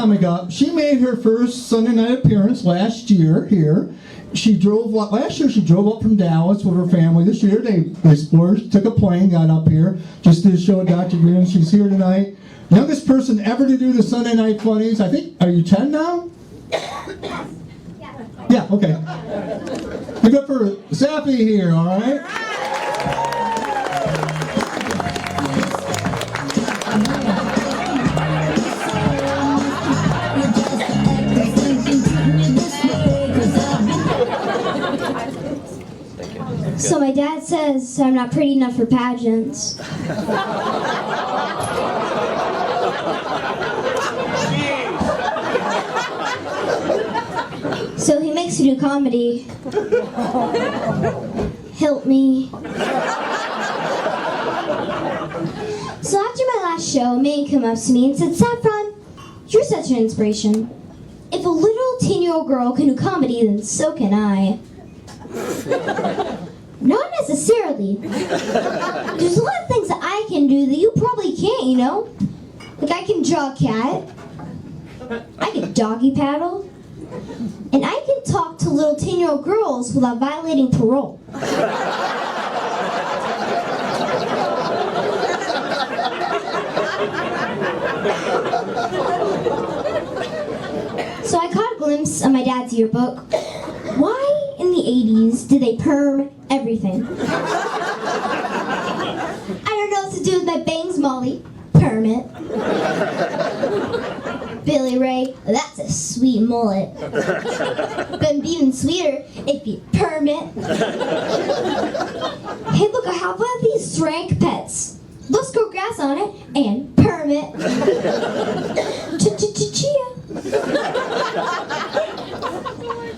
comic up. She made her first Sunday night appearance last year here. Last year she drove up from Dallas with her family. This year they explored, took a plane, got up here just to show Dr. Green. She's here tonight. Youngest person ever to do the Sunday Night Funnies. I think, are you 10 now? Yeah, okay. Give it up for Zappy here, all right? So my dad says I'm not pretty enough for pageants. So he makes me do comedy. Help me. So after my last show, a man came up to me and said, "Saffron, you're such an inspiration. If a little 10-year-old girl can do comedy, then so can I." Not necessarily. There's a lot of things that I can do that you probably can't, you know? Like I can draw a cat, I can doggy paddle, and I can talk to little 10-year-old girls without violating parole. So I caught a glimpse of my dad's yearbook. Why in the 80s did they perm everything? I don't know what to do with my bangs, Molly. Perm it. Billy Ray, that's a sweet mullet. But it'd be even sweeter if you perm it. Hey, look, I have one of these Frank pets. Let's grow grass on it and perm it. Chia.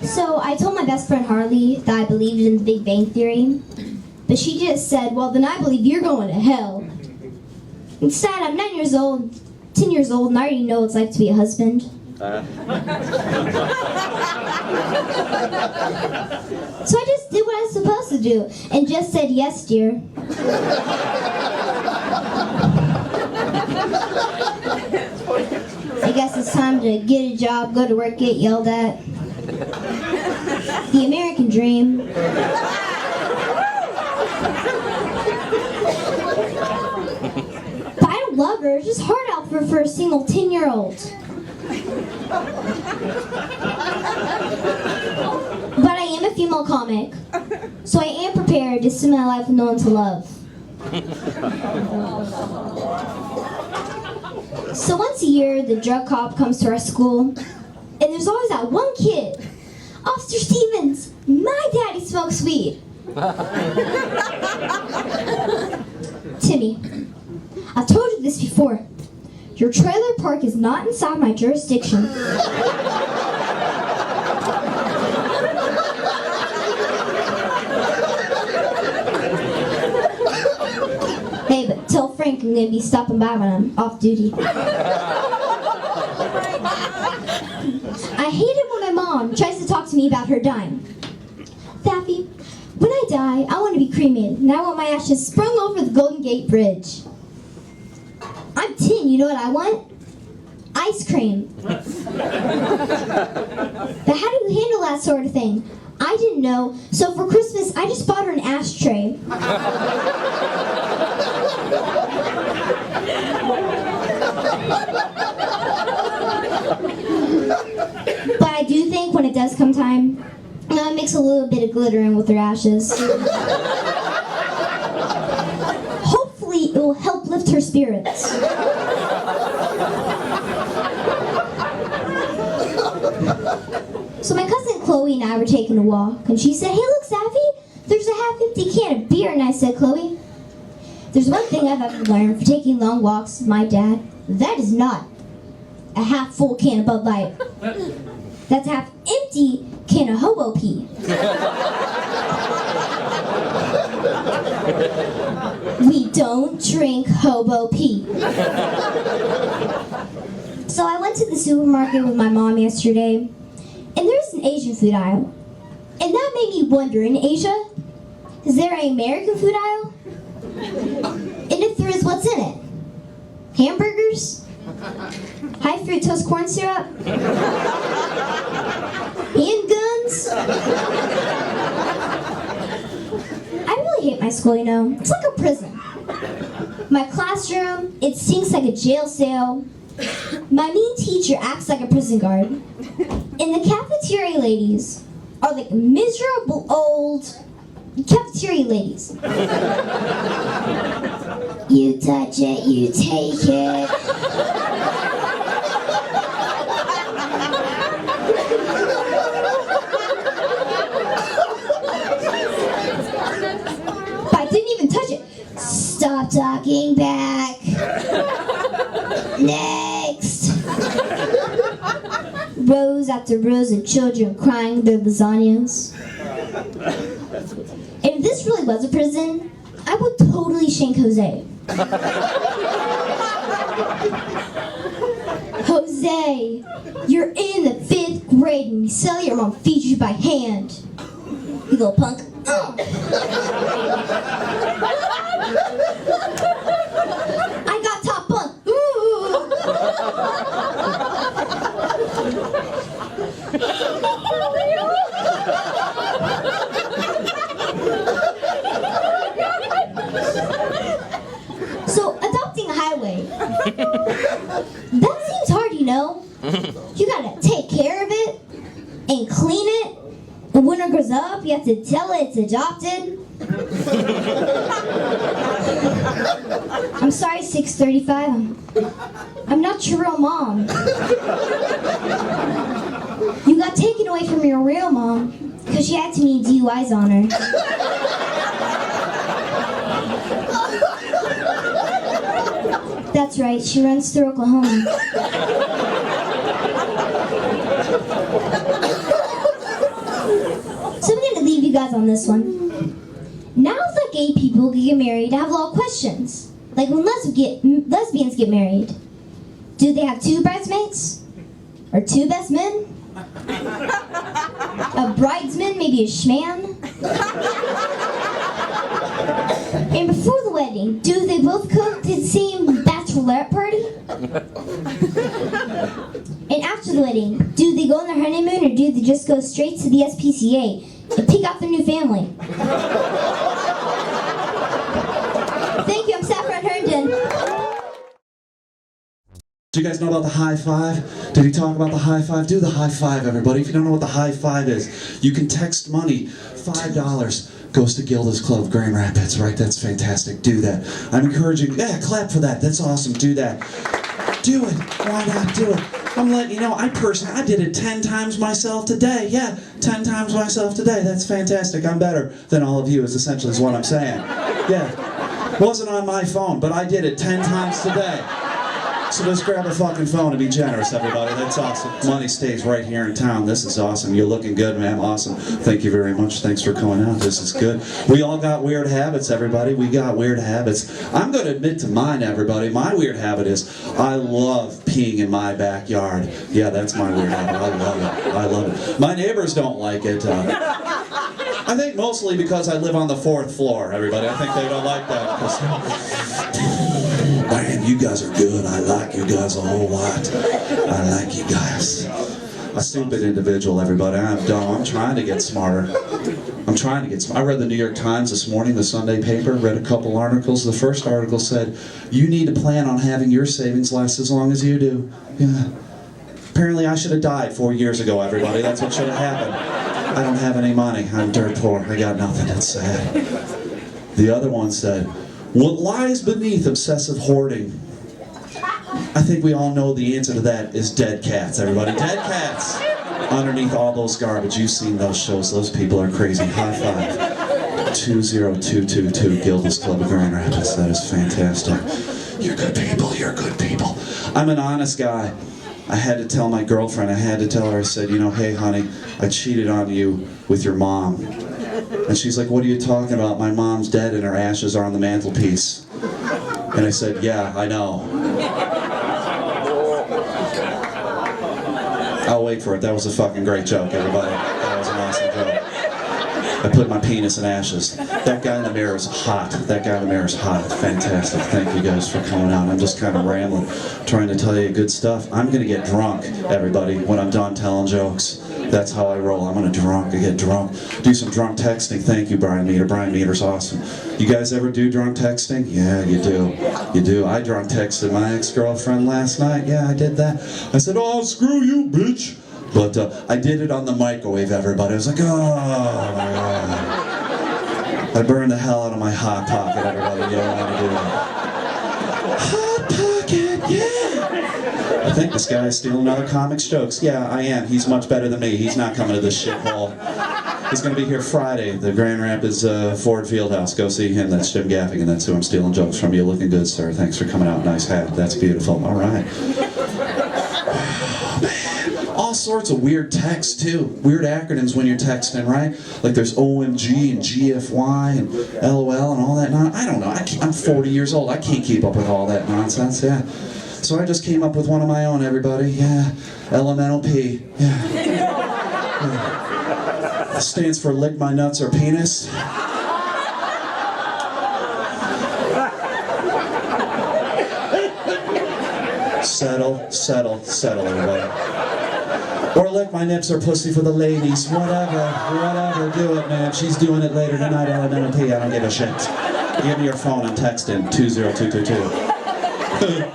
So I told my best friend Harley that I believed in the Big Bang Theory, but she just said, "Well, then I believe you're going to hell." Instead, I'm 10 years old, and I already know what it's like to be a husband. So I just did what I was supposed to do, and just said, "Yes, dear." I guess it's time to get a job, go to work, get yelled at. The American dream. But I don't love her. It's just hard out for a single 10-year-old. But I am a female comic, so I am prepared to spend my life with no one to love. So once a year, the drug cop comes to our school, and there's always that one kid. "Officer Stevens, my daddy smokes weed." "Timmy, I've told you this before. Your trailer park is not inside my jurisdiction." Hey, but tell Frank I'm gonna be stopping by when I'm off duty. I hate it when my mom tries to talk to me about her dying. "Daffy, when I die, I want to be cremated, and I want my ashes sprung over the Golden Gate Bridge." I'm 10, you know what I want? Ice cream. But how do you handle that sort of thing? I didn't know, so for Christmas, I just bought her an ashtray. But I do think when it does come time, mix a little bit of glitter in with her ashes. Hopefully it will help lift her spirits. So my cousin Chloe and I were taking a walk, and she said, "Hey, look, Sappy, there's a half-empty can of beer." And I said, "Chloe, there's one thing I've ever learned for taking long walks with my dad. That is not a half-full can of Bud Light. That's a half-empty can of hobo pee." We don't drink hobo pee. So I went to the supermarket with my mom yesterday, and there's an Asian food aisle. And that made me wonder, in Asia, is there an American food aisle? And if there is, what's in it? Hamburgers? High fructose corn syrup? Handguns? I really hate my school, you know. It's like a prison. My classroom, it stinks like a jail cell. My mean teacher acts like a prison guard. And the cafeteria ladies are like miserable old cafeteria ladies. You touch it, you take it. But I didn't even touch it. Stop talking back. Next. Rows after rows of children crying their lasagnas. And if this really was a prison, I would totally shank Jose. Jose, you're in the 5th grade and you sell your mom feeds you by hand. You little punk. I got top bunk. So, adopting a highway. That seems hard, you know. You gotta take care of it and clean it. And when it grows up, you have to tell it it's adopted. I'm sorry, 635. I'm not your real mom. You got taken away from your real mom because she had too many DUIs on her. That's right, she runs through Oklahoma. So I'm gonna leave you guys on this one. Now that gay people get married, I have a lot of questions. Like when lesbians get married, do they have 2 bridesmaids? Or 2 best men? A bridesman, maybe a schman? And before the wedding, do they both cook to the same bachelorette party? And after the wedding, do they go on their honeymoon or do they just go straight to the SPCA and pick out their new family? Thank you, I'm Saffron Herndon. Do you guys know about the high five? Did he talk about the high five? Do the high five, everybody. If you don't know what the high five is, you can text money, $5 goes to Gilda's Club of Grand Rapids, right? That's fantastic. Do that. I'm encouraging, yeah, clap for that. That's awesome. Do that. Do it. Why not do it? I'm letting you know, I did it 10 times myself today. Yeah, 10 times myself today. That's fantastic. I'm better than all of you, is essentially what I'm saying. Yeah. Wasn't on my phone, but I did it 10 times today. So just grab a fucking phone and be generous, everybody. That's awesome. Money stays right here in town. This is awesome. You're looking good, man. Awesome. Thank you very much. Thanks for coming out. This is good. We all got weird habits, everybody. We got weird habits. I'm going to admit to mine, everybody. My weird habit is I love peeing in my backyard. Yeah, that's my weird habit. I love it. I love it. My neighbors don't like it. I think mostly because I live on the 4th floor, everybody. I think they don't like that. Man, you guys are good. I like you guys a whole lot. I like you guys. A stupid individual, everybody. I'm dumb. I'm trying to get smarter. I'm trying to get smarter. I read the New York Times this morning, the Sunday paper, read a couple articles. The first article said, you need to plan on having your savings last as long as you do. Yeah. Apparently I should have died 4 years ago, everybody. That's what should have happened. I don't have any money. I'm dirt poor. I got nothing. That's sad. The other one said, what lies beneath obsessive hoarding? I think we all know the answer to that is dead cats, everybody. Dead cats underneath all those garbage. You've seen those shows. Those people are crazy. High five. 20222 Gilda's Club of Grand Rapids. That is fantastic. You're good people. You're good people. I'm an honest guy. I had to tell my girlfriend, I had to tell her, I said, you know, hey honey, I cheated on you with your mom. And she's like, what are you talking about? My mom's dead and her ashes are on the mantelpiece. And I said, yeah, I know. I'll wait for it. That was a fucking great joke, everybody. That was an awesome joke. I put my penis in ashes. That guy in the mirror is hot. That guy in the mirror is hot. Fantastic. Thank you guys for coming out. I'm just kind of rambling, trying to tell you good stuff. I'm going to get drunk, everybody, when I'm done telling jokes. That's how I roll. I'm going to get drunk. Do some drunk texting. Thank you, Brian Meter. Brian Meter's awesome. You guys ever do drunk texting? Yeah, you do. You do. I drunk texted my ex-girlfriend last night. Yeah, I did that. I said, oh, screw you, bitch. But I did it on the microwave, everybody. I was like, oh, my God. I burned the hell out of my Hot Pocket, everybody. You don't want to do that. Hot Pocket, yeah! I think this guy is stealing other comics' jokes. Yeah, I am. He's much better than me. He's not coming to this shithole. He's going to be here Friday, the Grand Rapids Ford Fieldhouse. Go see him. That's Jim Gaffigan. That's who I'm stealing jokes from. You're looking good, sir. Thanks for coming out. Nice hat. That's beautiful. All right. All sorts of weird text too. Weird acronyms when you're texting, right? Like there's OMG and GFY and LOL and all that. I don't know. I'm 40 years old. I can't keep up with all that nonsense. Yeah. So I just came up with one of my own, everybody. Yeah. Elemental P. Yeah. It stands for lick my nuts or penis. Settle, everybody. Or lick my nips or pussy for the ladies. Whatever, do it, man. She's doing it later tonight, Elemental P. I don't give a shit. Give me your phone, I'm texting 20222.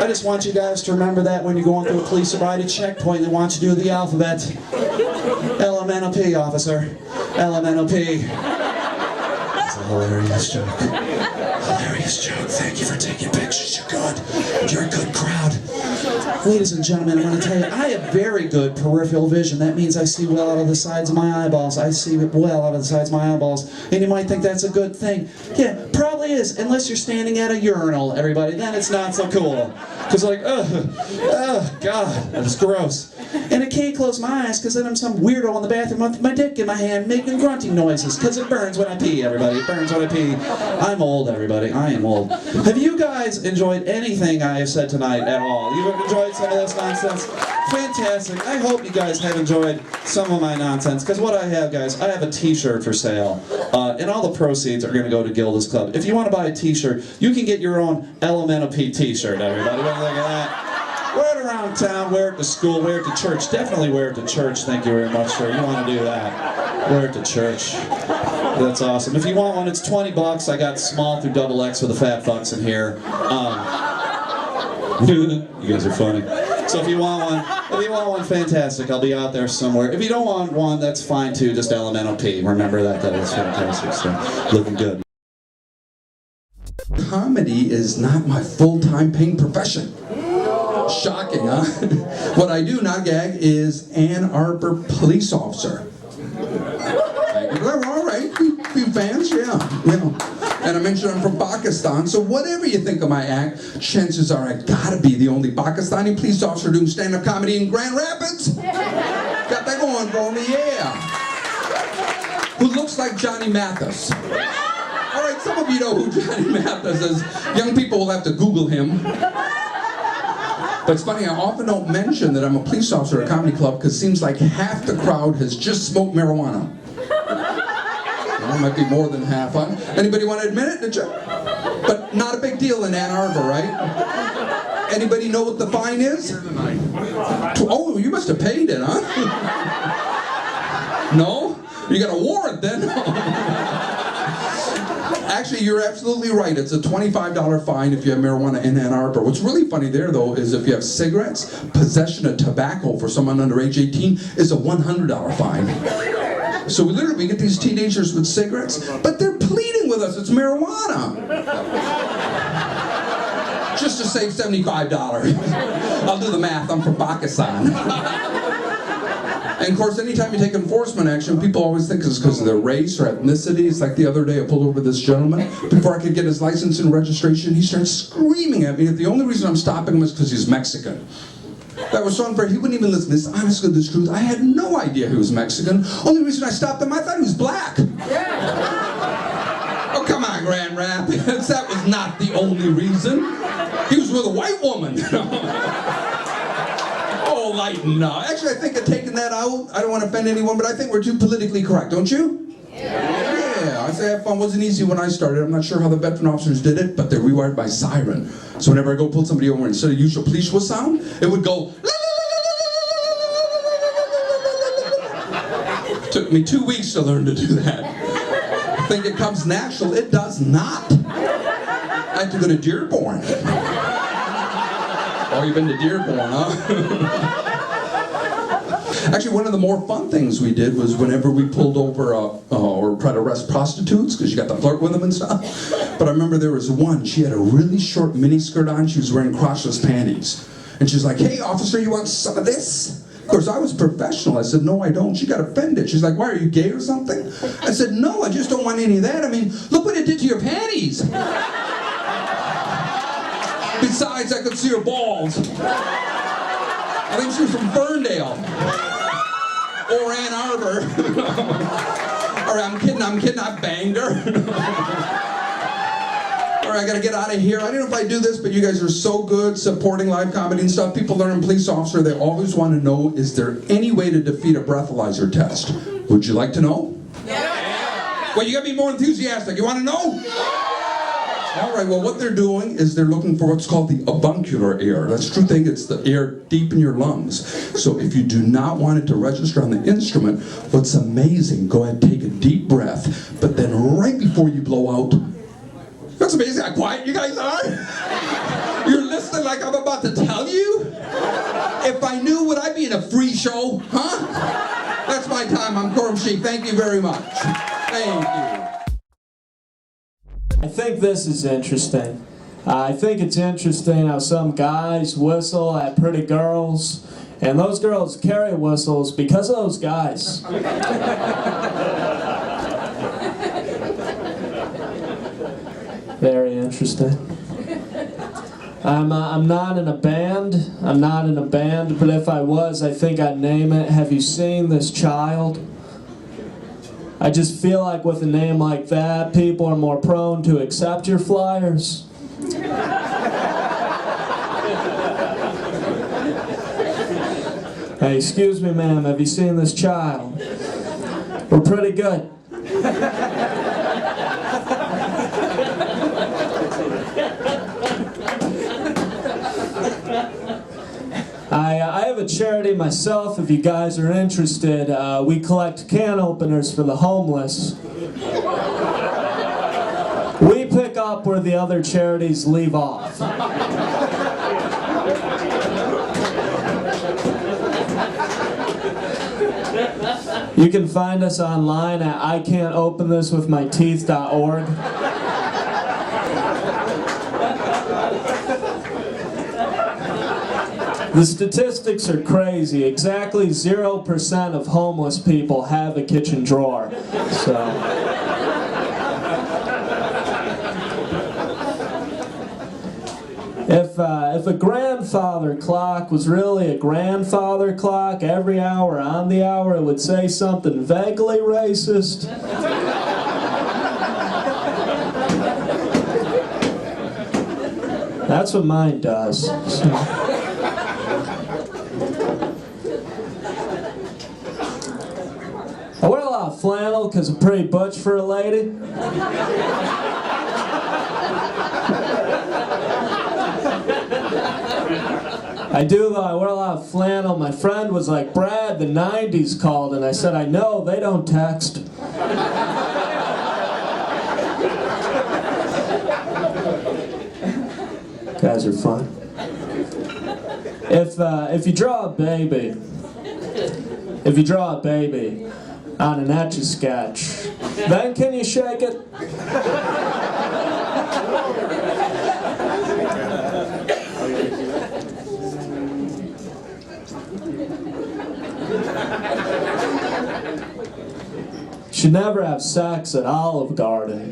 I just want you guys to remember that when you're going through a police sobriety checkpoint, they want you to do the alphabet. Elemental P, officer. Elemental P. It's a hilarious joke. Hilarious joke. Thank you for taking pictures. You're good. You're a good crowd. Ladies and gentlemen, I'm going to tell you, I have very good peripheral vision. That means I see well out of the sides of my eyeballs. I see well out of the sides of my eyeballs. And you might think that's a good thing. Yeah, probably is, unless you're standing at a urinal, everybody. Then it's not so cool. Because like, God, that's gross. And I can't close my eyes because then I'm some weirdo in the bathroom with my dick in my hand making grunting noises. Because it burns when I pee, everybody. It burns when I pee. I'm old, everybody. I am old. Have you guys enjoyed anything I have said tonight at all? You've enjoyed some of this nonsense? Fantastic. I hope you guys have enjoyed some of my nonsense. Because what I have, guys, I have a t-shirt for sale. And all the proceeds are going to go to Gilda's Club. If you want to buy a t-shirt, you can get your own Elemental P t-shirt, everybody. What do you think of that? Wear it around town, wear it to school, wear it to church. Definitely wear it to church, thank you very much, sir. You want to do that. Wear it to church. That's awesome. If you want one, it's $20. I got small through XXX for the fat fucks in here. You guys are funny. So if you want one, fantastic. I'll be out there somewhere. If you don't want one, that's fine too. Just Elemental P. Remember that. That is fantastic. So looking good. Comedy is not my full-time paying profession. Shocking, huh? What I do, not gag, is Ann Arbor police officer. All right, few fans, yeah. And I mentioned I'm from Pakistan, so whatever you think of my act, chances are I gotta be the only Pakistani police officer doing stand-up comedy in Grand Rapids. Got that going for me, yeah. Who looks like Johnny Mathis. All right, some of you know who Johnny Mathis is. Young people will have to Google him. But it's funny, I often don't mention that I'm a police officer at a comedy club because it seems like half the crowd has just smoked marijuana. Well, it might be more than half, huh? Anybody want to admit it? But not a big deal in Ann Arbor, right? Anybody know what the fine is? Oh, you must have paid it, huh? No? You got a warrant then? Actually, you're absolutely right. It's a $25 fine if you have marijuana in Ann Arbor. What's really funny there, though, is if you have cigarettes, possession of tobacco for someone under age 18 is a $100 fine. So we get these teenagers with cigarettes, but they're pleading with us. It's marijuana. Just to save $75. I'll do the math. I'm from Pakistan. And of course, anytime you take enforcement action, people always think it's because of their race or ethnicity. It's like the other day I pulled over this gentleman. Before I could get his license and registration, he started screaming at me that the only reason I'm stopping him is because he's Mexican. That was so unfair. He wouldn't even listen. This honest to the truth, I had no idea he was Mexican. Only reason I stopped him, I thought he was black. Oh, come on, Grand Rapids. That was not the only reason. He was with a white woman. Oh, lighten up. Actually, I think of taking that out. I don't want to offend anyone, but I think we're too politically correct, don't you? say have fun wasn't easy when I started. I'm not sure how the veteran officers did it, but they rewired my siren. So whenever I go pull somebody over, instead of usual police whistle sound, it would go. Took me 2 weeks to learn to do that. Think it comes natural? It does not. I had to go to Dearborn. Oh, you've been to Dearborn, huh? Actually, one of the more fun things we did was whenever we pulled over or tried to arrest prostitutes, because you got to flirt with them and stuff. But I remember there was one, she had a really short miniskirt on, she was wearing crotchless panties. And she's like, hey, officer, you want some of this? Of course, I was professional. I said, no, I don't. She got offended. She's like, why, are you gay or something? I said, no, I just don't want any of that. I mean, look what it did to your panties. Besides, I could see her balls. I think she was from Ferndale. Or Ann Arbor. All right, I'm kidding, I banged her. All right, I gotta get out of here. I don't know if I do this, but you guys are so good supporting live comedy and stuff. People learn police officer, they always want to know, is there any way to defeat a breathalyzer test? Would you like to know? Yeah. Well, you gotta be more enthusiastic. You wanna know? All right, well, what they're doing is they're looking for what's called the avuncular air. That's the true thing, it's the air deep in your lungs. So if you do not want it to register on the instrument, what's amazing, go ahead, take a deep breath, but then right before you blow out, that's amazing how quiet you guys are. You're listening like I'm about to tell you. If I knew, would I be in a free show? Huh? That's my time, I'm Coram Sheik. Thank you very much. Thank you. I think this is interesting. I think it's interesting how some guys whistle at pretty girls, and those girls carry whistles because of those guys. Very interesting. I'm not in a band. But if I was, I think I'd name it, Have You Seen This Child? I just feel like with a name like that, people are more prone to accept your flyers. Hey, excuse me, ma'am, have you seen this child? We're pretty good. I have a charity myself, if you guys are interested. We collect can openers for the homeless. We pick up where the other charities leave off. You can find us online at ican'topenthисwithmyteeth.org. The statistics are crazy. Exactly 0% of homeless people have a kitchen drawer. So, if a grandfather clock was really a grandfather clock, every hour on the hour it would say something vaguely racist. That's what mine does. So. I wear a lot of flannel because I'm pretty butch for a lady. I do though, I wear a lot of flannel. My friend was like, Brad, the 90s called, and I said, I know, they don't text. Guys are fun. If you draw a baby on an Etch-a-Sketch, then can you shake it? Should never have sex at Olive Garden.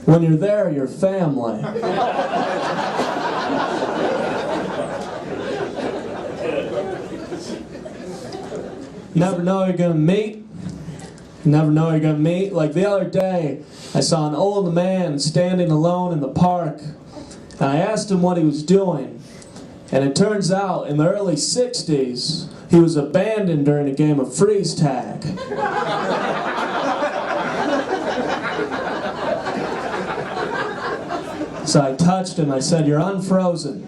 When you're there, you're family. You never know you're gonna meet. You never know you're gonna meet. Like the other day, I saw an old man standing alone in the park, and I asked him what he was doing. And it turns out, in the early 60s, he was abandoned during a game of freeze tag. So I touched him, I said, "You're unfrozen."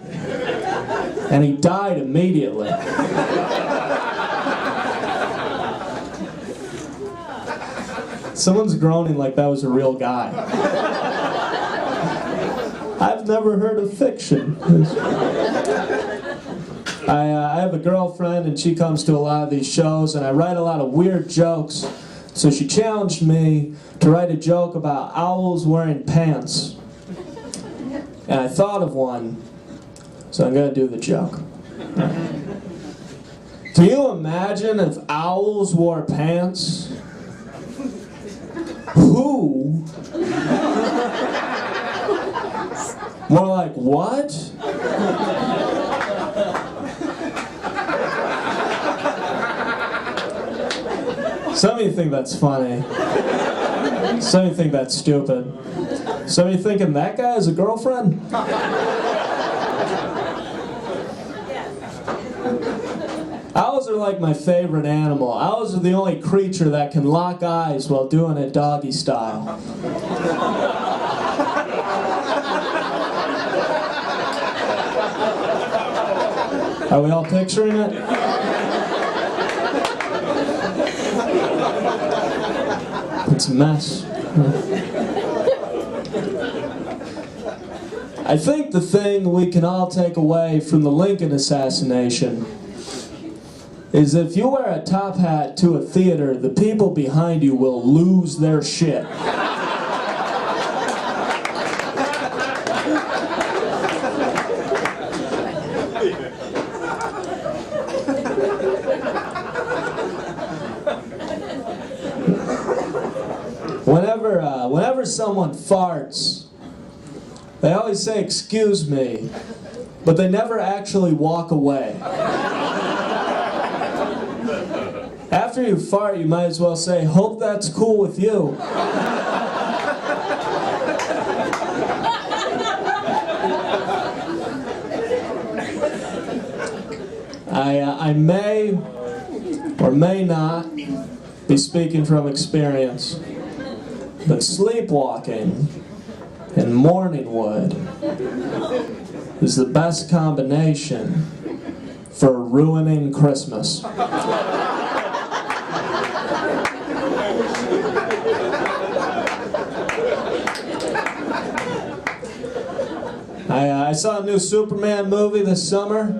And he died immediately. Someone's groaning like that was a real guy. I've never heard of fiction. I have a girlfriend and she comes to a lot of these shows and I write a lot of weird jokes. So she challenged me to write a joke about owls wearing pants. And I thought of one, so I'm going to do the joke. Can you imagine if owls wore pants? Who? More like, what? Some of you think that's funny. Some of you think that's stupid. Some of you thinking that guy has a girlfriend? Owls are like my favorite animal. Owls are the only creature that can lock eyes while doing it doggy style. Are we all picturing it? It's a mess. I think the thing we can all take away from the Lincoln assassination is if you wear a top hat to a theater, the people behind you will lose their shit. Whenever someone farts, they always say, "Excuse me," but they never actually walk away. After you fart, you might as well say, "Hope that's cool with you." I may or may not be speaking from experience, but sleepwalking and morning wood is the best combination for ruining Christmas. I saw a new Superman movie this summer.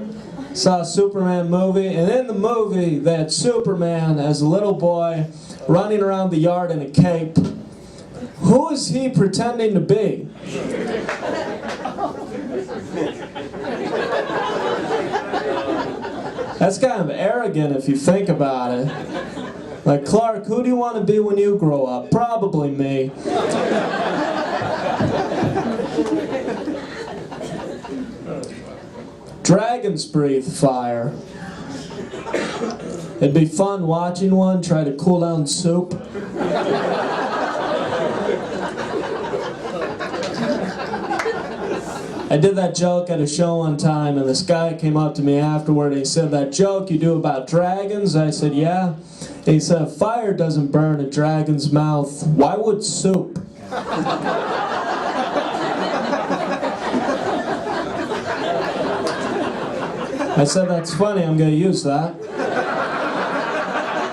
Saw a Superman movie, and in the movie they had Superman as a little boy running around the yard in a cape. Who is he pretending to be? That's kind of arrogant if you think about it. Like, Clark, who do you want to be when you grow up? Probably me. Dragons breathe fire. It'd be fun watching one try to cool down soup. I did that joke at a show one time, and this guy came up to me afterward and he said, "That joke you do about dragons?" I said, "Yeah." And he said, "If fire doesn't burn a dragon's mouth, why would soup?" I said, "That's funny, I'm going to use that."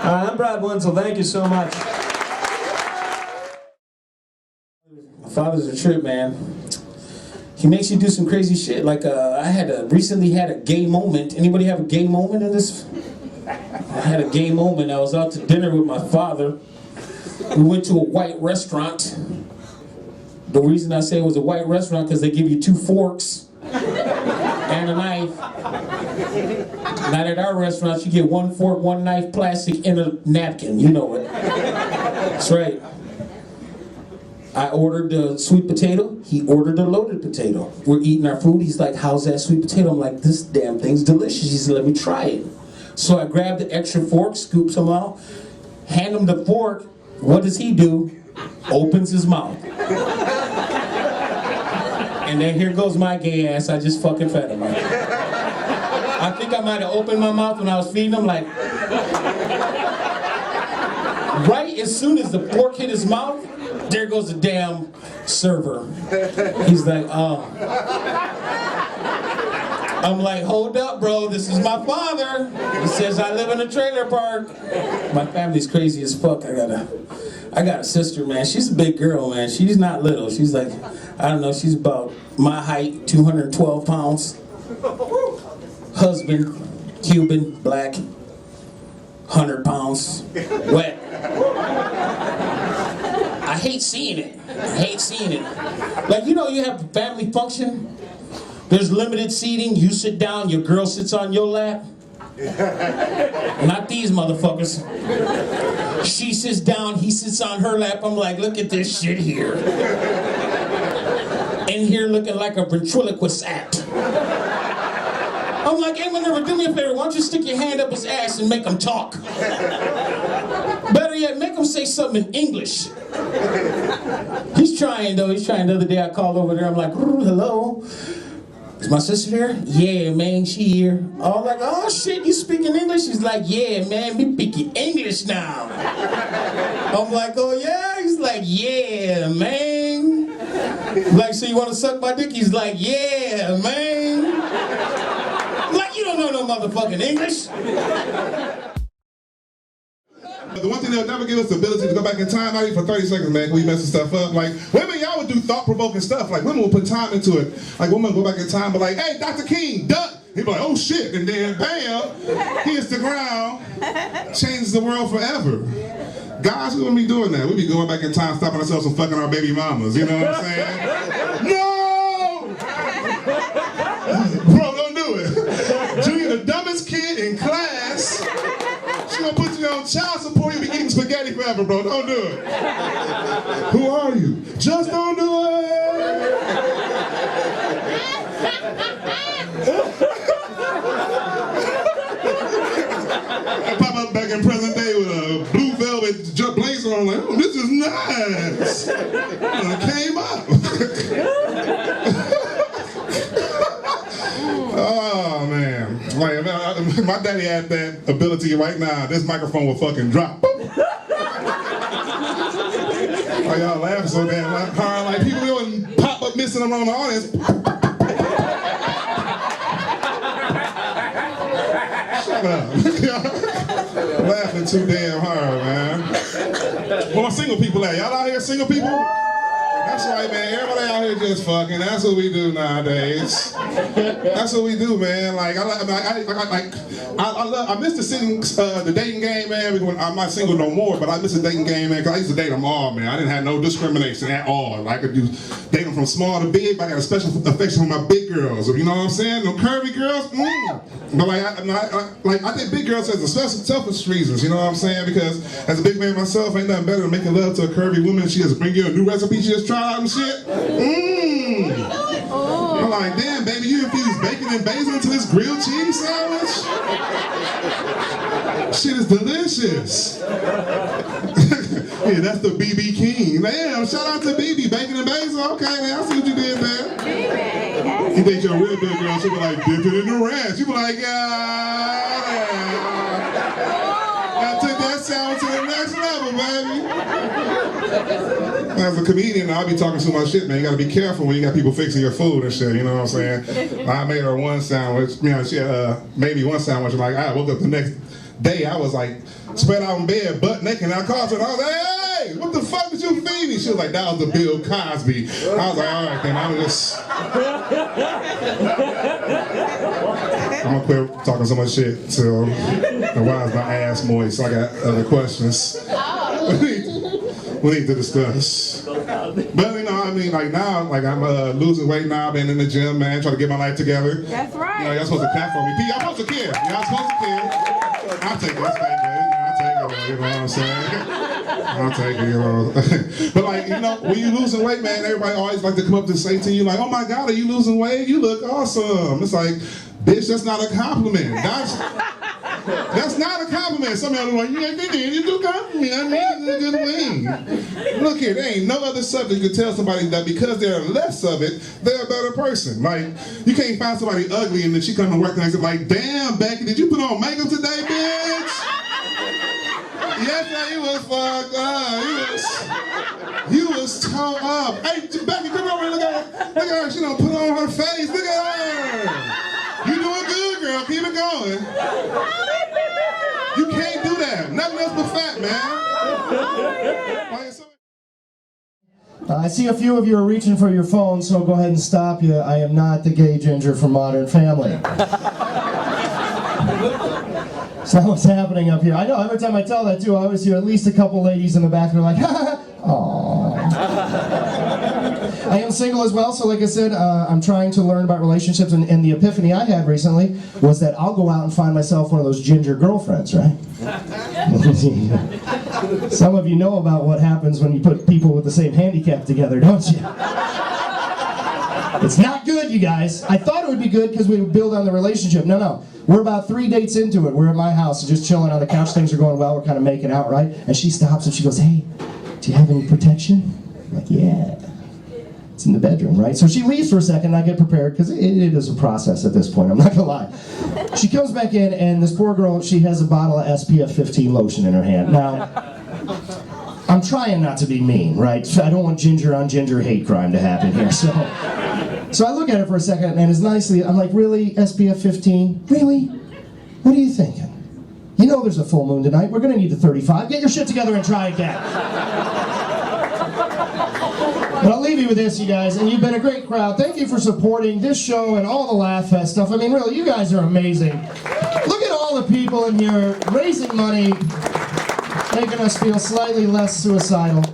All right, I'm Brad Wenzel. Thank you so much. My father's a trip, man. He makes you do some crazy shit. Like I recently had a gay moment. Anybody have a gay moment in this? I had a gay moment. I was out to dinner with my father. We went to a white restaurant. The reason I say it was a white restaurant because they give you 2 forks and a knife. Not at our restaurants, you get 1 fork, 1 knife, plastic, and a napkin. You know it. That's right. I ordered the sweet potato. He ordered a loaded potato. We're eating our food. He's like, "How's that sweet potato?" I'm like, "This damn thing's delicious." He said, "Let me try it." So I grabbed the extra fork, scoop some out, hand him the fork. What does he do? Opens his mouth. And then here goes my gay ass. I just fucking fed him. I think I might have opened my mouth when I was feeding him, like, right as soon as the fork hit his mouth, there goes goes the damn server. He's like, oh. I'm like, hold up, bro, this is my father. He says I live in a trailer park. My family's crazy as fuck. I got a sister, man. She's a big girl, man. She's not little. She's like, I don't know, she's about my height, 212 pounds. Husband, Cuban, black, 100 pounds, wet. I hate seeing it. I hate seeing it. Like, you know, you have a family function. There's limited seating. You sit down, your girl sits on your lap. Not these motherfuckers. She sits down, he sits on her lap. I'm like, look at this shit here. In here looking like a ventriloquist act. I'm like, hey, whenever, do me a favor, why don't you stick your hand up his ass and make him talk? Better yet, make him say something in English. He's trying, though. He's trying. The other day I called over there. I'm like, hello. Is my sister there? Yeah, man, she here. I'm like, oh, shit, you speaking English? He's like, yeah, man, we speaking English now. I'm like, oh, yeah? He's like, yeah, man. Like, so you want to suck my dick? He's like, yeah, man. Like, you don't know no motherfucking English. The one thing they'll never give us the ability to go back in time, not even for 30 seconds, man, we messing stuff up. Like, women, y'all would do thought-provoking stuff. Like, women will put time into it. Like, women will go back in time, but like, hey, Dr. King, duck. He'd be like, oh shit, and then bam, he hits the ground, changes the world forever. Guys, we wouldn't be doing that. We'd be going back in time, stopping ourselves from fucking our baby mamas. You know what I'm saying? No! Bro, don't do it. Junior, the dumbest kid in class. She gonna put you on child support, you'll be eating spaghetti forever, bro. Don't do it. Who are you? Just don't do it. I pop up back in present day with a blue velvet blazer on. Like, oh, this is nice. And it came up. Oh man, like my daddy had that ability right now. This microphone will fucking drop. Why y'all laughing so damn hard? Like people don't pop up missing around the audience. Shut up. Laughing too damn hard, man. Where my single people at? Y'all out here single people? That's right, man. Everybody out here just fucking. That's what we do nowadays. That's what we do, man. Like I miss the dating game, man. Because I'm not single no more, but I miss the dating game, man. Because I used to date them all, man. I didn't have no discrimination at all. I could date them from small to big. But I got a special affection for my big girls. You know what I'm saying? No curvy girls. But I think big girls has a special selfish reasons. You know what I'm saying? Because as a big man myself, ain't nothing better than making love to a curvy woman. She just bring you a new recipe. She just try out and shit. I'm like, damn, baby, you infuse bacon and basil into this grilled cheese sandwich? Shit is delicious. Yeah, that's the BB King. Damn, shout out to BB, bacon and basil. Okay, man, I see what you did there. You think you're a real big girl, she'll be like, dip it in the ranch. You be like, I took that sound to the next level, baby. As a comedian, I'll be talking too much shit, man. You gotta be careful when you got people fixing your food and shit, you know what I'm saying? I made her one sandwich, you know, she made me one sandwich, and like, I woke up the next day, I was like, spread out in bed, butt naked, and I called her, and I was like, hey, what the fuck did you feed me? She was like, that was the Bill Cosby. I was like, all right, then, I'm gonna quit talking so much shit till, why is my ass moist? I got other questions. We need to discuss. But you know, I mean, like now, like I'm losing weight now. I've been in the gym, man, trying to get my life together. That's right. You know, y'all supposed to clap for me. Y'all supposed to care. Y'all supposed to care. I'll take it. That's fake, man. I'll take it. You know what I'm saying? I'll take it. You know. But like, you know, when you losing weight, man, everybody always like to come up to say to you, like, "Oh my God, are you losing weight? You look awesome." It's like, bitch, that's not a compliment. That's not a compliment. Some of y'all are like, yeah, you do compliment. I mean, it's a good thing. Look here, there ain't no other subject you can tell somebody that because they're less of it, they're a better person. Like, you can't find somebody ugly and then she come to work the next day like, damn, Becky, did you put on makeup today, bitch? Yesterday you was fucked up. You was tore up. Hey, Becky, come over and look at her. Look at her. She done put on her face. Look at her. You doing good, girl. Keep it going. You can't do that. Nothing else but fat, man. Why you so- I see a few of you are reaching for your phone, so go ahead and stop you. I am not the gay ginger from Modern Family. So what's happening up here? I know, every time I tell that too, I always hear at least a couple ladies in the back that are like, ha ha, aww. I am single as well, so like I said, I'm trying to learn about relationships, and the epiphany I had recently was that I'll go out and find myself one of those ginger girlfriends, right? Some of you know about what happens when you put people with the same handicap together, don't you? It's not good, you guys. I thought it would be good because we would build on the relationship. No. We're about 3 dates into it. We're at my house, just chilling on the couch. Things are going well. We're kind of making out, right? And she stops and she goes, hey, do you have any protection? I'm like, yeah. It's in the bedroom, right? So she leaves for a second, and I get prepared, because it is a process at this point, I'm not gonna lie. She comes back in, and this poor girl, she has a bottle of SPF 15 lotion in her hand. Now, I'm trying not to be mean, right? I don't want ginger on ginger hate crime to happen here, so I look at it for a second, and as nicely, I'm like, really, SPF 15? Really? What are you thinking? You know there's a full moon tonight, we're gonna need the 35. Get your shit together and try again. But I'll leave you with this, you guys, and you've been a great crowd. Thank you for supporting this show and all the LaughFest stuff. I mean, really, you guys are amazing. Look at all the people in here raising money, making us feel slightly less suicidal.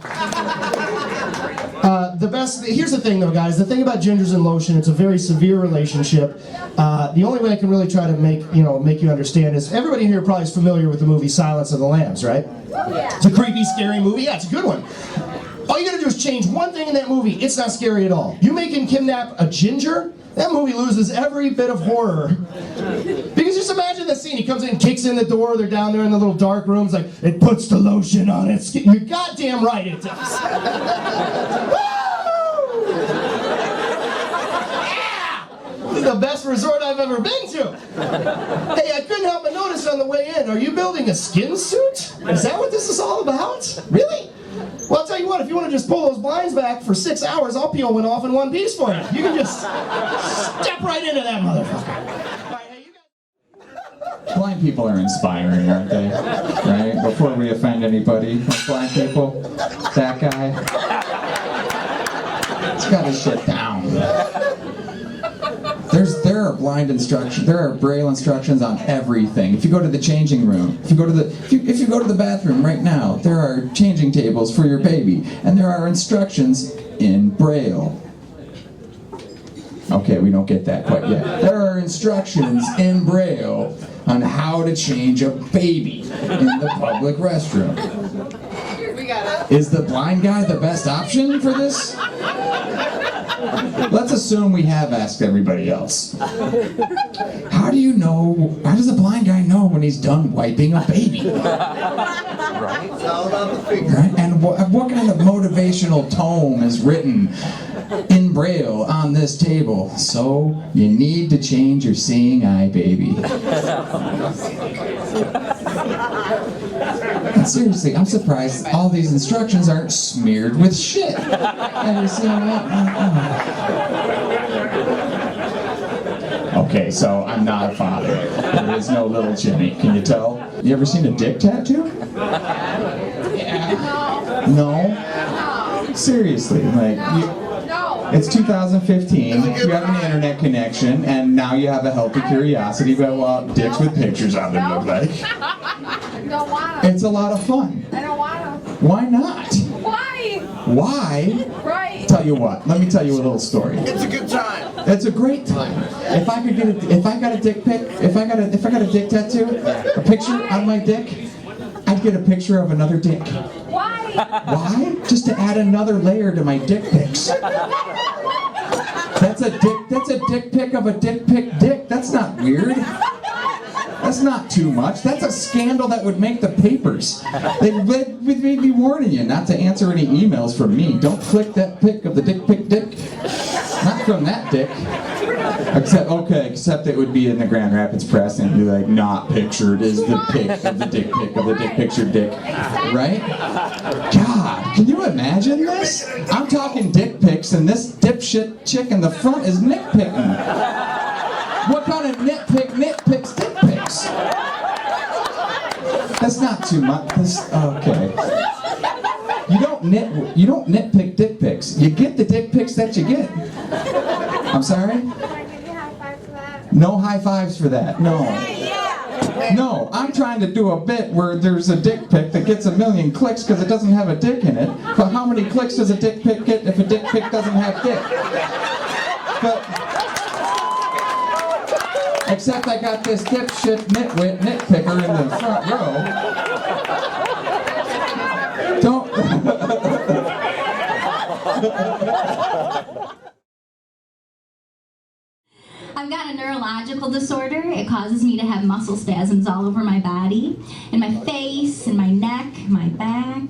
Here's the thing though, guys, the thing about gingers and lotion, it's a very severe relationship. The only way I can really try to make you understand is, everybody here probably is familiar with the movie Silence of the Lambs, right? Yeah. It's a creepy, scary movie. Yeah, it's a good one. All you gotta do is change one thing in that movie, it's not scary at all. You make him kidnap a ginger, that movie loses every bit of horror. Because just imagine the scene, he comes in, kicks in the door, they're down there in the little dark rooms, like, it puts the lotion on its skin. You're goddamn right it does. This is the best resort I've ever been to. Hey, I couldn't help but notice on the way in, are you building a skin suit? Is that what this is all about? Really? Well, I'll tell you what, if you want to just pull those blinds back for 6 hours, I'll peel one off in one piece for you. You can just step right into that motherfucker. All right, hey, you guys. Blind people are inspiring, aren't they? Right? Before we offend anybody, those blind people, that guy, he's got his shit down. There are blind instructions. There are braille instructions on everything. If you go to the changing room, if you go to the bathroom right now, there are changing tables for your baby, and there are instructions in braille. Okay, we don't get that quite yet. There are instructions in braille on how to change a baby in the public restroom. We got it. Is the blind guy the best option for this? Let's assume we have asked everybody else. How does a blind guy know when he's done wiping a baby? Right? It's all about the finger. Right? And what kind of motivational tome is written in braille on this table? So, you need to change your seeing eye, baby. And seriously, I'm surprised all these instructions aren't smeared with shit. Have you seen that? Okay, so I'm not a father. There is no little Jimmy. Can you tell? You ever seen a dick tattoo? Yeah. No? Seriously, like, it's 2015, you have an internet connection, and now you have a healthy curiosity about what dicks with pictures on them look like. Don't want to. It's a lot of fun. I don't want to. Why not? Why? Why? Right. Tell you what, let me tell you a little story. It's a good time. It's a great time. If I got a dick pic, if I got a dick tattoo, a picture on my dick, I'd get a picture of another dick. Why? Why? Just to add another layer to my dick pics. That's a dick pic of a dick pic dick. That's not weird. That's not too much. That's a scandal that would make the papers. They'd be warning you not to answer any emails from me. Don't click that pic of the dick pic dick. Not from that dick. Except it would be in the Grand Rapids Press and it'd be like, not pictured is the pic of the dick pic of the dick pictured dick. Right? God, can you imagine this? I'm talking dick pics and this dipshit chick in the front is nitpicking. What kind of nitpicks dick pics? That's not too much. Okay. You don't nitpick dick pics. You get the dick pics that you get. I'm sorry? No high fives for that. No. No, I'm trying to do a bit where there's a dick pic that gets 1 million clicks because it doesn't have a dick in it. But how many clicks does a dick pic get if a dick pic doesn't have dick? But except I got this dipshit nitwit nitpicker in the front row. Don't. I've got a neurological disorder. It causes me to have muscle spasms all over my body, in my face, in my neck, my back.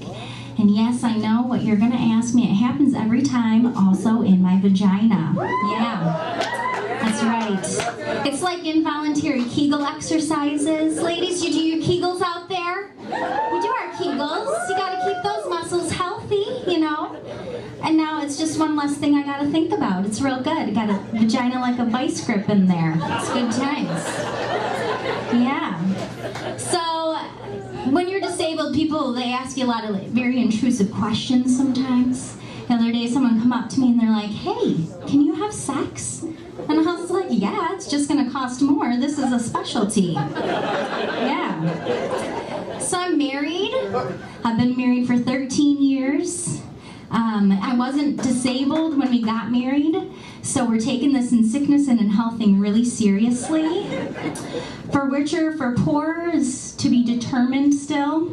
And yes, I know what you're gonna ask me. It happens every time, also in my vagina. Yeah, that's right. It's like involuntary Kegel exercises. Ladies, you do your Kegels out there? We do our Kegels. You gotta keep those muscles healthy, you know? And now it's just one less thing I gotta think about. It's real good. Got a vagina like a vice grip in there. It's good times. Yeah. So, when you're disabled, people, they ask you a lot of very intrusive questions sometimes. The other day, someone come up to me and they're like, hey, can you have sex? And I was like, yeah, it's just gonna cost more. This is a specialty. Yeah. So I'm married. I've been married for 13 years. I wasn't disabled when we got married, so we're taking this in sickness and in health thing really seriously. For richer, for poorer is to be determined still.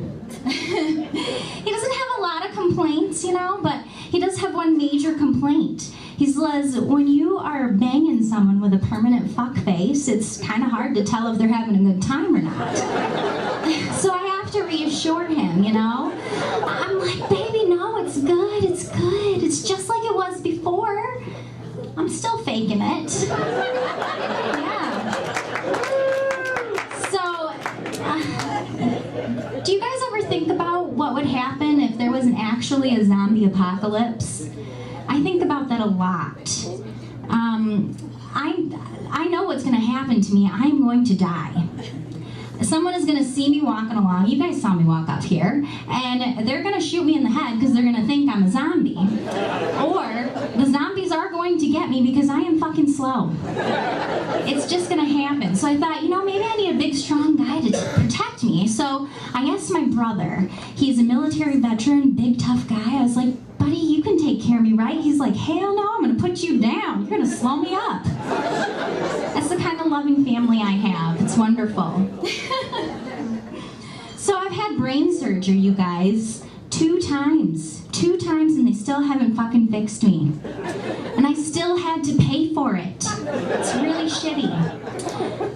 He doesn't have a lot of complaints, you know, but he does have one major complaint. He says, when you are banging someone with a permanent fuck face, it's kind of hard to tell if they're having a good time or not. So I have to reassure him, you know? I'm like, baby, no, it's good, it's good. It's just like it was before. I'm still faking it. Yeah. So, do you guys ever think about what would happen if there wasn't actually a zombie apocalypse? I think about that a lot. I know what's going to happen to me. I'm going to die. Someone is going to see me walking along. You guys saw me walk up here. And they're going to shoot me in the head because they're going to think I'm a zombie. Or the zombies are going to get me because I am fucking slow. It's just going to happen. So I thought, you know, maybe I need a big, strong guy to protect me. So I asked my brother. He's a military veteran, big, tough guy. I was like, buddy, you can take care of me, right? He's like, hell no, I'm going to put you down. You're going to slow me up. That's the kind of loving family I have. It's wonderful. So I've had brain surgery, you guys, 2 times. 2 times, and they still haven't fucking fixed me. And I still had to pay for it. It's really shitty.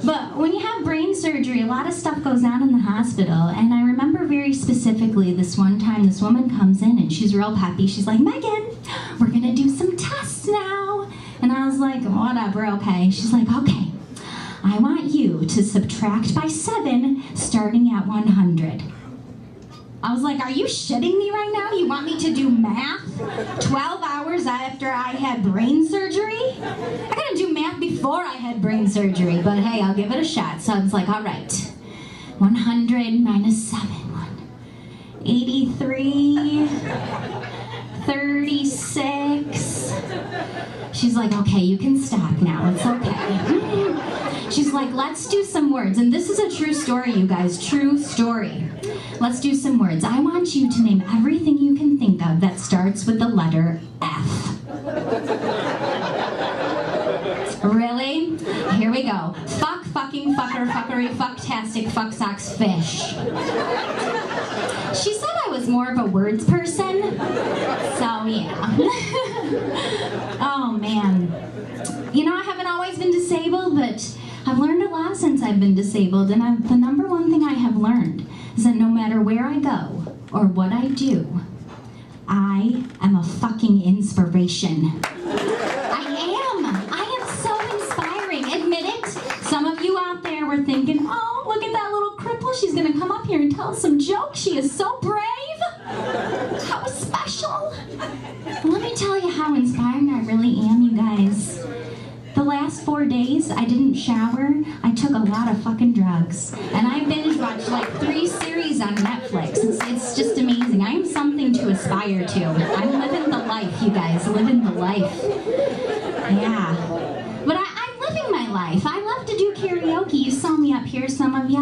But when you have brain surgery, a lot of stuff goes on in the hospital. And I remember very specifically this one time, this woman comes in and she's real peppy. She's like, Megan, we're gonna do some tests now. And I was like, whatever, okay. She's like, okay, I want you to subtract by 7, starting at 100. I was like, are you shitting me right now? You want me to do math 12 hours after I had brain surgery? I gotta do math before I had brain surgery, but hey, I'll give it a shot. So I was like, all right, 100 minus 7, 83, 36. She's like, okay, you can stop now, it's okay. She's like, let's do some words. And this is a true story, you guys, true story. Let's do some words. I want you to name everything you can think of that starts with the letter F. Really? Here we go. Fuck, fucking, fucker, fuckery, fucktastic, fuck socks, fish. She said I was more of a words person. So, yeah. Oh, man. You know, I haven't always been disabled, but I've learned a lot since I've been disabled, and the number one thing I have learned is that no matter where I go or what I do, I am a fucking inspiration. I am so She is so brave. How special. Let me tell you how inspiring I really am, you guys. The last 4 days, I didn't shower. I took a lot of fucking drugs. And I binge watched like 3 series on Netflix. It's just amazing. I am something to aspire to. I'm living the life, you guys. Living the life. Yeah. But I'm living my life. I love to do karaoke. You saw me up here, some of you.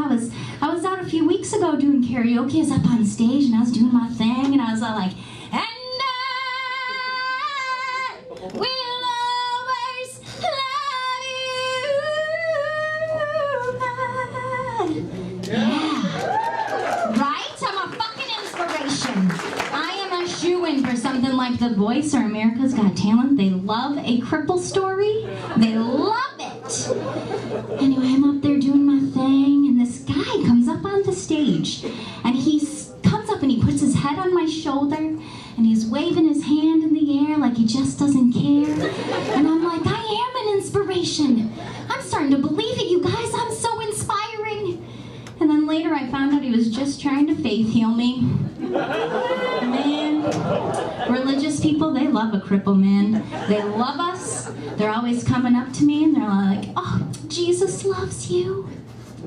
I was out a few weeks ago doing karaoke. I was up on stage and I was doing my thing and I was all like, and I will always love you. Yeah. Right? I'm a fucking inspiration. I am a shoo-in for something like The Voice or America's Got Talent. They love a cripple story. They love it. Anyway, I'm up there doing my thing, and this guy comes up on the stage, and he comes up and he puts his head on my shoulder, and he's waving his hand in the air like he just doesn't care. And I'm like, I am an inspiration. I'm starting to believe it, you guys. I'm so inspiring. And then later I found out he was just trying to faith heal me. Man, religious people, they love a cripple, man. They love us. They're always coming up to me and they're like, oh, Jesus loves you.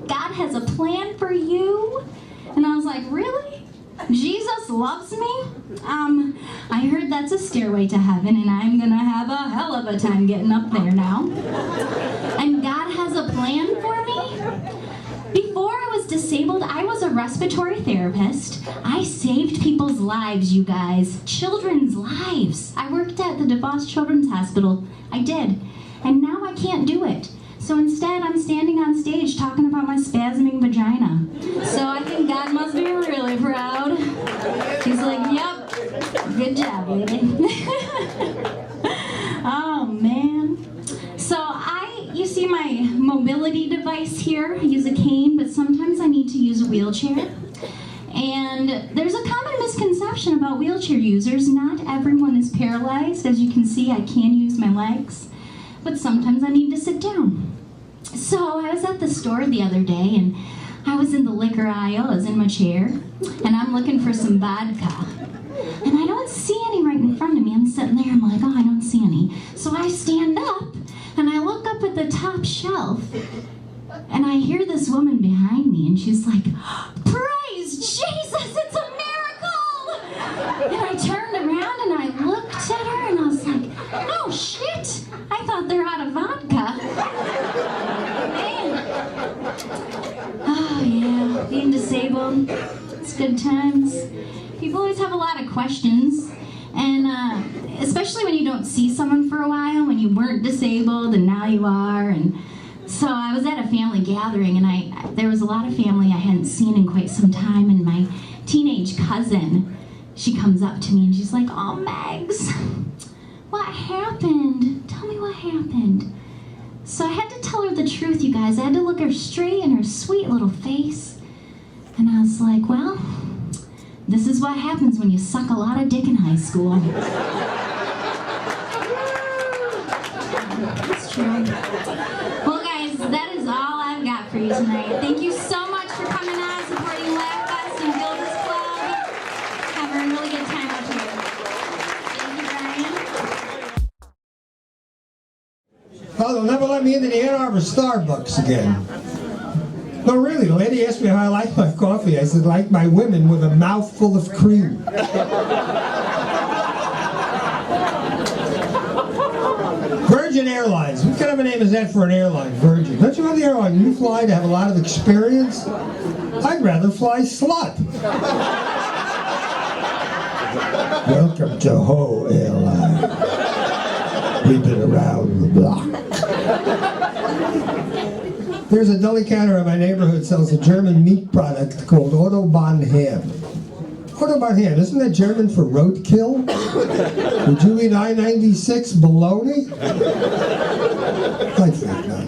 God has a plan for you. And I was like, really? Jesus loves me? I heard that's a stairway to heaven and I'm gonna have a hell of a time getting up there now. And God has a plan for me? Before I was disabled, I was a respiratory therapist. I saved people's lives, you guys. Children's lives. I worked at the DeVos Children's Hospital. I did. And now I can't do it. So instead, I'm standing on stage talking about my spasming vagina. So I think God must be really proud. He's like, yep, good job, lady. Oh, man. So you see my mobility device here. I use a cane, but sometimes I need to use a wheelchair. And there's a common misconception about wheelchair users. Not everyone is paralyzed. As you can see, I can use my legs, but sometimes I need to sit down. So I was at the store the other day, and I was in the liquor aisle. I was in my chair, and I'm looking for some vodka. And I don't see any right in front of me. I'm sitting there, I'm like, oh, I don't see any. So I stand up, and I look up at the top shelf, and I hear this woman behind me, and she's like, praise Jesus, it's a miracle! And I turned around, and I looked at her, and I was like, oh, shit! I thought they're out of vodka. Man. Oh, yeah, being disabled, it's good times. People always have a lot of questions. And especially when you don't see someone for a while, when you weren't disabled and now you are. And so I was at a family gathering, and there was a lot of family I hadn't seen in quite some time. And my teenage cousin, she comes up to me and she's like, oh, Megs, what happened? Tell me what happened. So I had to tell her the truth, you guys. I had to look her straight in her sweet little face. And I was like, well, this is what happens when you suck a lot of dick in high school. It's true. Well, guys, that is all I've got for you tonight. Thank you so much for coming on, supporting LaughFest and Gilda's Club. Have a really good time up here. Thank you, Brian. Oh, they'll never let me into the Ann Arbor Starbucks again. No, really, the lady asked me how I like my coffee. I said, like my women with a mouthful of cream. Virgin Airlines. What kind of a name is that for an airline? Virgin. Don't you know the airline you fly to have a lot of experience? I'd rather fly slut. Welcome to Ho Airline. We've been around the block. There's a deli counter in my neighborhood that sells a German meat product called Autobahn Ham. Autobahn Ham, isn't that German for roadkill? Would you eat I-96 bologna? I think not.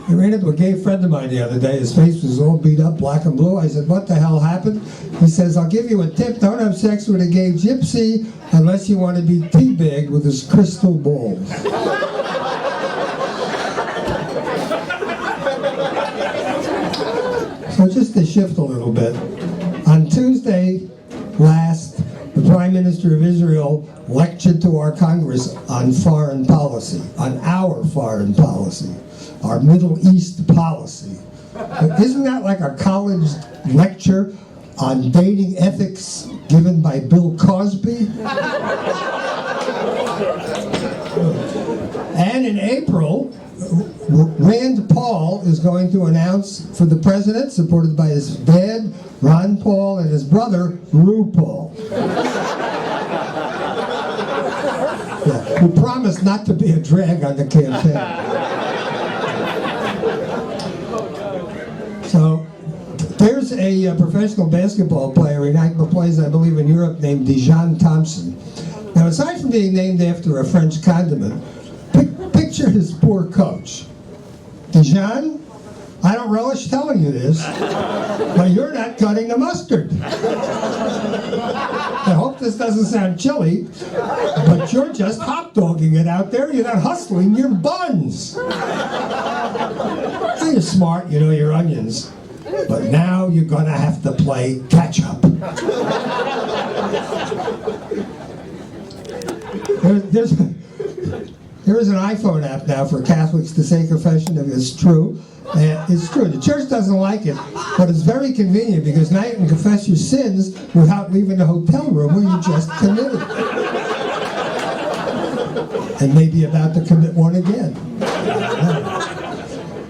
I ran into a gay friend of mine the other day. His face was all beat up, black and blue. I said, what the hell happened? He says, I'll give you a tip. Don't have sex with a gay gypsy unless you want to be teabagged with his crystal balls. So just to shift a little bit, On Tuesday last, the Prime Minister of Israel lectured to our Congress on foreign policy, on our foreign policy, our Middle East policy. Isn't that like a college lecture on dating ethics given by Bill Cosby? And in April, Rand Paul is going to announce for the president, supported by his dad, Ron Paul, and his brother, Ru Paul. Yeah, who promised not to be a drag on the campaign. So, there's a professional basketball player who plays, I believe, in Europe named Dijon Thompson. Now, aside from being named after a French condiment, picture his poor coach. Dijon, I don't relish telling you this, but you're not cutting the mustard. I hope this doesn't sound chilly, but you're just hot dogging it out there. You're not hustling your buns. Now, you're smart, you know your onions, but now you're going to have to play catch up. There is an iPhone app now for Catholics to say confession if it's true. And it's true. The church doesn't like it, but it's very convenient because now you can confess your sins without leaving the hotel room where you just committed. And maybe about to commit one again.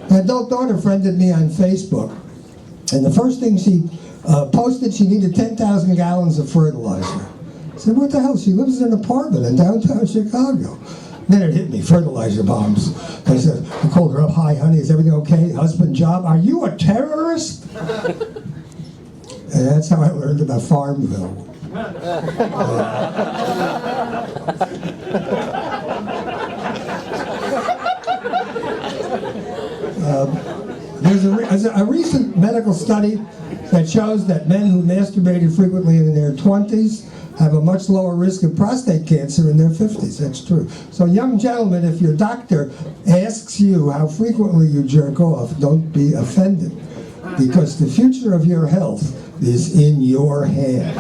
My adult daughter friended me on Facebook, and the first thing she posted, she needed 10,000 gallons of fertilizer. I said, what the hell? She lives in an apartment in downtown Chicago. Then it hit me, fertilizer bombs. I said, I called her up, hi honey, is everything okay? Husband, job? Are you a terrorist? And that's how I learned about Farmville. There's a recent medical study that shows that men who masturbated frequently in their 20s have a much lower risk of prostate cancer in their 50s. That's true. So young gentlemen, if your doctor asks you how frequently you jerk off, don't be offended, because the future of your health is in your hand.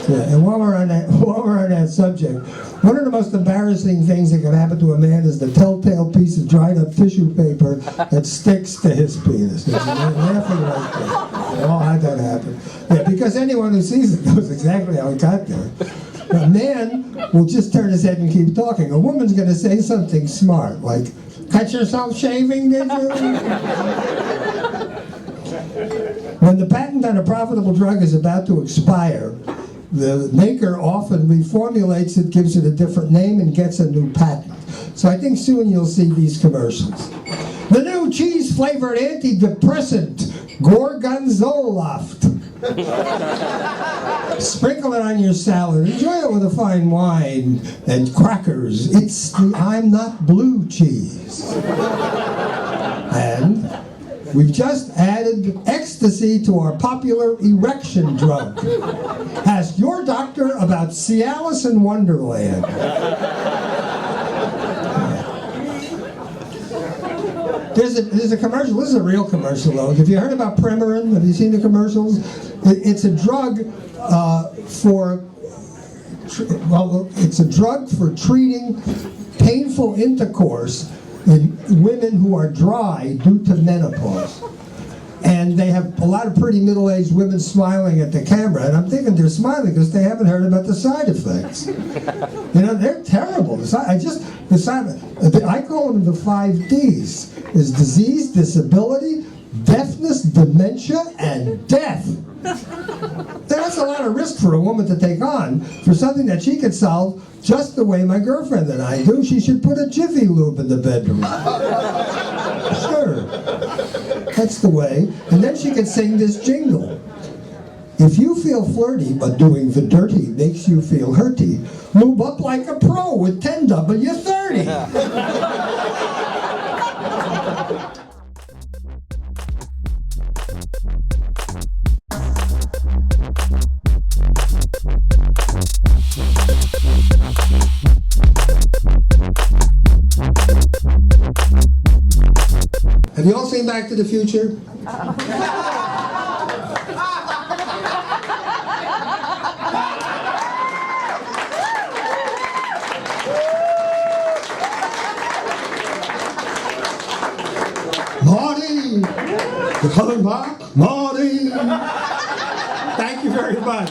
Yeah, and while we're on that subject, one of the most embarrassing things that can happen to a man is the telltale piece of dried up tissue paper that sticks to his penis. There's laughing right there. Oh, how'd that happen? Yeah, because anyone who sees it knows exactly how it got there. A man will just turn his head and keep talking. A woman's going to say something smart, like, cut yourself shaving, did you? When the patent on a profitable drug is about to expire, the maker often reformulates it, gives it a different name, and gets a new patent. So I think soon you'll see these commercials. The new cheese-flavored antidepressant, Gorgonzoloft. Sprinkle it on your salad. Enjoy it with a fine wine and crackers. It's the I'm Not Blue cheese. And we've just added ecstasy to our popular erection drug. Ask your doctor about Cialis in Wonderland. There's a commercial. This is a real commercial, though. Have you heard about Premarin? Have you seen the commercials? It's a drug it's a drug for treating painful intercourse in women who are dry due to menopause. And they have a lot of pretty middle-aged women smiling at the camera, and I'm thinking they're smiling because they haven't heard about the side effects. You know, they're terrible. I call them the 5 Ds. Is disease, disability, deafness, dementia, and death. That's a lot of risk for a woman to take on for something that she could solve just the way my girlfriend and I do. She should put a Jiffy Lube in the bedroom. Sure. That's the way. And then she could sing this jingle. If you feel flirty, but doing the dirty makes you feel hurty, lube up like a pro with 10W30. Have you all seen Back to the Future? Marty! You're coming back? Marty! Thank you very much.